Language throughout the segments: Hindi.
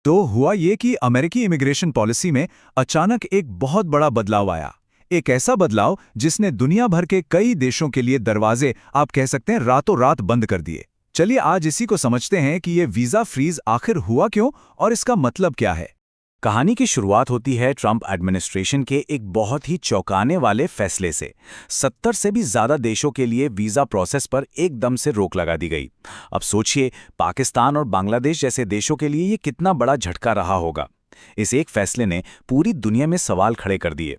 तो हुआ ये कि अमेरिकी इमिग्रेशन पॉलिसी में अचानक एक बहुत बड़ा बदलाव आया। एक ऐसा बदलाव जिसने दुनिया भर के कई देशों के लिए दरवाजे आप कह सकते हैं रातों रात बंद कर दिए। चलिए आज इसी को समझते हैं कि ये वीजा फ्रीज आखिर हुआ क्यों और इसका मतलब क्या है। कहानी की शुरुआत होती है ट्रंप एडमिनिस्ट्रेशन के एक बहुत ही चौंकाने वाले फैसले से। 70 से भी ज्यादा देशों के लिए वीजा प्रोसेस पर एकदम से रोक लगा दी गई। अब सोचिए, पाकिस्तान और बांग्लादेश जैसे देशों के लिए ये कितना बड़ा झटका रहा होगा। इस एक फैसले ने पूरी दुनिया में सवाल खड़े कर दिए।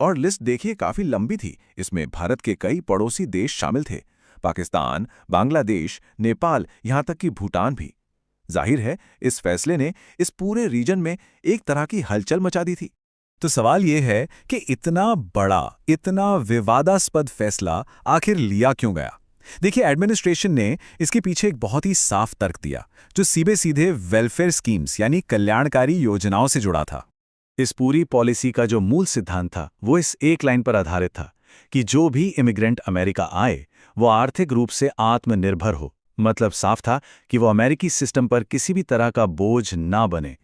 और लिस्ट देखिए काफी लंबी थी। इसमें भारत के कई पड़ोसी देश शामिल थे, पाकिस्तान, बांग्लादेश, नेपाल, यहां तक कि भूटान भी। जाहिर है इस फैसले ने इस पूरे रीजन में एक तरह की हलचल मचा दी थी। तो सवाल ये है कि इतना बड़ा, इतना विवादास्पद फैसला आखिर लिया क्यों गया। देखिए, एडमिनिस्ट्रेशन ने इसके पीछे एक बहुत ही साफ तर्क दिया, जो सीधे सीधे वेलफेयर स्कीम्स यानी कल्याणकारी योजनाओं से जुड़ा था। इस पूरी पॉलिसी का जो मूल सिद्धांत था वो इस एक लाइन पर आधारित था कि जो भी इमिग्रेंट अमेरिका आए वो आर्थिक रूप से आत्मनिर्भर हो। मतलब साफ था कि वो अमेरिकी सिस्टम पर किसी भी तरह का बोझ ना बने।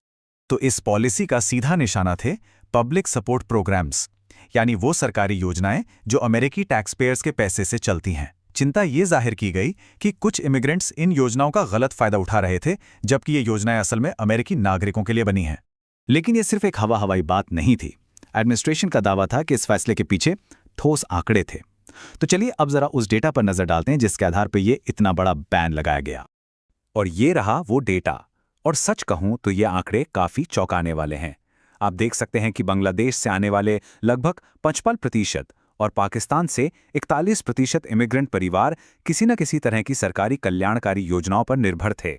तो इस पॉलिसी का सीधा निशाना थे पब्लिक सपोर्ट प्रोग्राम्स, यानी वो सरकारी योजनाएं जो अमेरिकी टैक्सपेयर्स के पैसे से चलती हैं। चिंता ये जाहिर की गई कि कुछ इमिग्रेंट्स इन योजनाओं का गलत फायदा उठा रहे थे, जबकि ये योजनाएं असल में अमेरिकी नागरिकों के लिए बनी हैं। लेकिन ये सिर्फ एक हवाई बात नहीं थी। एडमिनिस्ट्रेशन का दावा था कि इस फैसले के पीछे ठोस आंकड़े थे। तो चलिए अब जरा उस डेटा पर नजर डालते हैं जिसके आधार पर ये इतना बड़ा बैन लगाया गया। और ये रहा वो डेटा। और सच कहूं तो ये आंकड़े काफी चौंकाने वाले हैं। आप देख सकते हैं कि बांग्लादेश से आने वाले लगभग 55% और पाकिस्तान से 41% इमिग्रेंट परिवार किसी न किसी तरह की सरकारी कल्याणकारी योजनाओं पर निर्भर थे।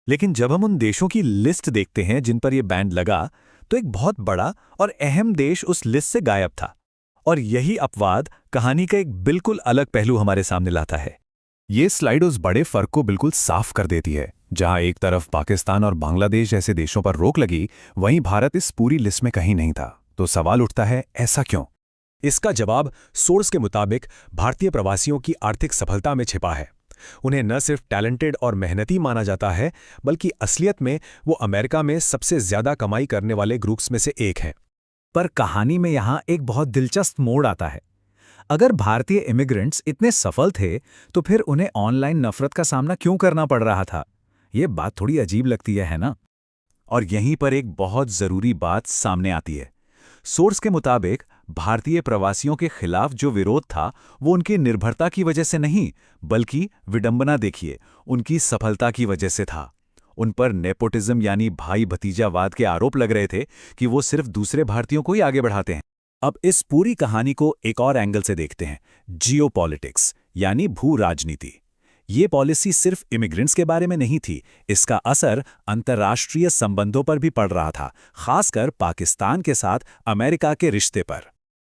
लेकिन जब हम उन देशों की लिस्ट देखते हैं जिन पर यह बैन लगा, तो एक बहुत बड़ा और अहम देश उस लिस्ट से गायब था। और यही अपवाद कहानी का एक बिल्कुल अलग पहलू हमारे सामने लाता है। ये स्लाइड उस बड़े फर्क को बिल्कुल साफ कर देती है। जहां एक तरफ पाकिस्तान और बांग्लादेश जैसे देशों पर रोक लगी, वहीं भारत इस पूरी लिस्ट में कहीं नहीं था। तो सवाल उठता है, ऐसा क्यों? इसका जवाब सोर्स के मुताबिक भारतीय प्रवासियों की आर्थिक सफलता में छिपा है। उन्हें न सिर्फ टैलेंटेड और मेहनती माना जाता है, बल्कि असलियत में वो अमेरिका में सबसे ज्यादा कमाई करने वाले ग्रुप्स में से एक हैं। पर कहानी में यहां एक बहुत दिलचस्प मोड़ आता है। अगर भारतीय इमिग्रेंट्स इतने सफल थे, तो फिर उन्हें ऑनलाइन नफरत का सामना क्यों करना पड़ रहा था? ये बात थोड़ी अजीब लगती है ना? और यहीं पर एक बहुत जरूरी बात सामने आती है। सोर्स के मुताबिक भारतीय प्रवासियों के खिलाफ जो विरोध था वो उनकी निर्भरता की वजह से नहीं, बल्कि विडंबना देखिए, उनकी सफलता की वजह से था। उन पर नेपोटिज्म यानी भाई भतीजावाद के आरोप लग रहे थे कि वो सिर्फ दूसरे भारतीयों को ही आगे बढ़ाते हैं। अब इस पूरी कहानी को एक और एंगल से देखते हैं, जियोपॉलिटिक्स यानी भू राजनीति। ये पॉलिसी सिर्फ इमिग्रेंट्स के बारे में नहीं थी, इसका असर अंतर्राष्ट्रीय संबंधों पर भी पड़ रहा था, खासकर पाकिस्तान के साथ अमेरिका के रिश्ते पर।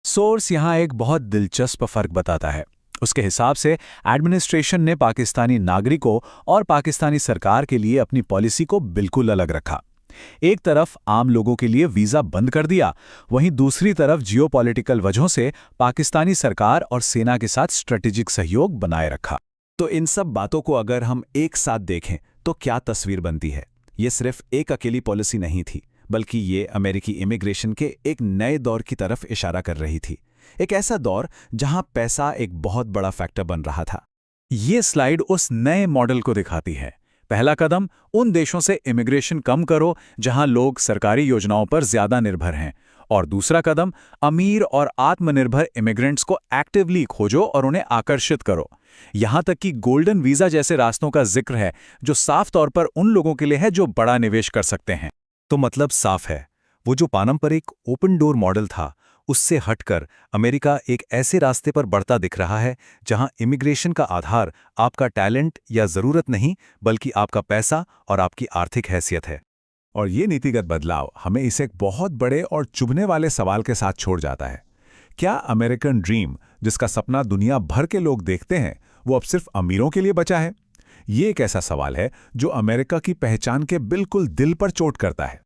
सोर्स यहां एक बहुत दिलचस्प फर्क बताता है। उसके हिसाब से एडमिनिस्ट्रेशन ने पाकिस्तानी नागरिकों और पाकिस्तानी सरकार के लिए अपनी पॉलिसी को बिल्कुल अलग रखा। एक तरफ आम लोगों के लिए वीजा बंद कर दिया, वहीं दूसरी तरफ जियोपॉलिटिकल वजहों से पाकिस्तानी सरकार और सेना के साथ स्ट्रेटेजिक सहयोग बनाए रखा। तो इन सब बातों को अगर हम एक साथ देखें तो क्या तस्वीर बनती है? ये सिर्फ एक अकेली पॉलिसी नहीं थी, बल्कि ये अमेरिकी इमिग्रेशन के एक नए दौर की तरफ इशारा कर रही थी। एक ऐसा दौर जहां पैसा एक बहुत बड़ा फैक्टर बन रहा था। ये स्लाइड उस नए मॉडल को दिखाती है। पहला कदम, उन देशों से इमिग्रेशन कम करो जहां लोग सरकारी योजनाओं पर ज्यादा निर्भर हैं। और दूसरा कदम, अमीर और आत्मनिर्भर इमिग्रेंट्स को एक्टिवली खोजो और उन्हें आकर्षित करो। यहां तक कि गोल्डन वीजा जैसे रास्तों का जिक्र है, जो साफ तौर पर उन लोगों के लिए है जो बड़ा निवेश कर सकते हैं। तो मतलब साफ है, वो जो पारंपरिक ओपन डोर मॉडल था, उससे हटकर अमेरिका एक ऐसे रास्ते पर बढ़ता दिख रहा है जहां इमिग्रेशन का आधार आपका टैलेंट या जरूरत नहीं, बल्कि आपका पैसा और आपकी आर्थिक हैसियत है। और ये नीतिगत बदलाव हमें इसे एक बहुत बड़े और चुभने वाले सवाल के साथ छोड़ जाता है। क्या अमेरिकन ड्रीम, जिसका सपना दुनिया भर के लोग देखते हैं, वो अब सिर्फ अमीरों के लिए बचा है? ये एक ऐसा सवाल है जो अमेरिका की पहचान के बिल्कुल दिल पर चोट करता है।